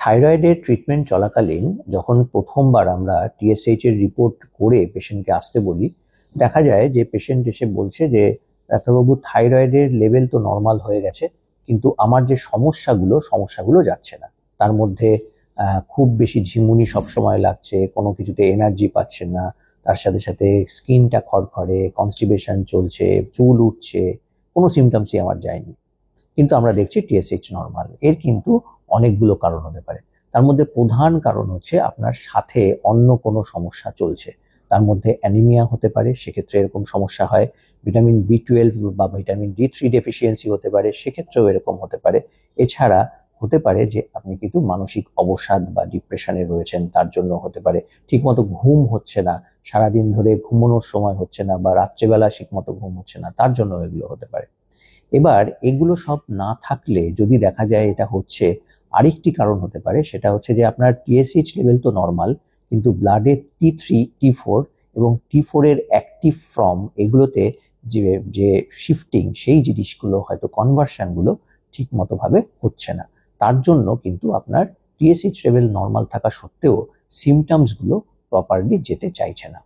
থাইরয়েডের ট্রিটমেন্ট চলাকালীন যখন প্রথমবার আমরা টিএসএইচ এর রিপোর্ট করে পেশেন্টকে আসতে বলি, দেখা যায় যে পেশেন্ট এসে বলছে যে ডাক্তারবাবু, থাইরয়েডের লেভেল তো নর্মাল হয়ে গেছে, কিন্তু আমার যে সমস্যাগুলো যাচ্ছে না। তার মধ্যে খুব বেশি ঝিমুনি সবসময় লাগছে, কোনো কিছুতে এনার্জি পাচ্ছেন না, তার সাথে সাথে স্কিনটা খড়খড়ে, কনস্টিপেশন চলছে, চুল উঠছে, কোনো সিমটমসই আমার যায়নি, কিন্তু আমরা দেখছি টিএসএইচ নর্মাল। এর কিন্তু অনেকগুলো কারণ হতে পারে। তার মধ্যে প্রধান কারণ হচ্ছে আপনার সাথে অন্য কোনো সমস্যা চলছে। তার মধ্যে অ্যানিমিয়া হতে পারে, সেক্ষেত্রে এরকম সমস্যা হয়। ভিটামিন বি 12 বা ভিটামিন ডি 3 ডেফিসিয়েন্সি হতে পারে, সেক্ষেত্রেও এরকম হতে পারে। এছাড়া হতে পারে যে আপনি কিন্তু মানসিক অবসাদ বা ডিপ্রেশনে রয়েছেন, তার জন্য হতে পারে। ঠিকমতো ঘুম হচ্ছে না, সারাদিন ধরে ঘুমানোর সময় হচ্ছে না, বা রাত্রেবেলা ঠিকমতো ঘুম হচ্ছে না, তার জন্য এগুলো হতে পারে। এবার এগুলো সব না থাকলে যদি দেখা যায় এটা হচ্ছে, আরেকটি কারণ হতে পারে, সেটা হচ্ছে যে আপনার টিএসএইচ লেভেল তো নর্মাল, কিন্তু ব্লাডে T3 T4 এবং T4 এর অ্যাক্টিভ ফর্ম, এগুলোতে যে যে শিফটিং, সেই জিনিসগুলো হয়তো কনভার্সনগুলো ঠিক মতোভাবে হচ্ছে না। তার জন্য কিন্তু আপনার টিএসএইচ লেভেল নর্মাল থাকা সত্ত্বেও সিমটমসগুলো প্রপারলি যেতে চাইছে না।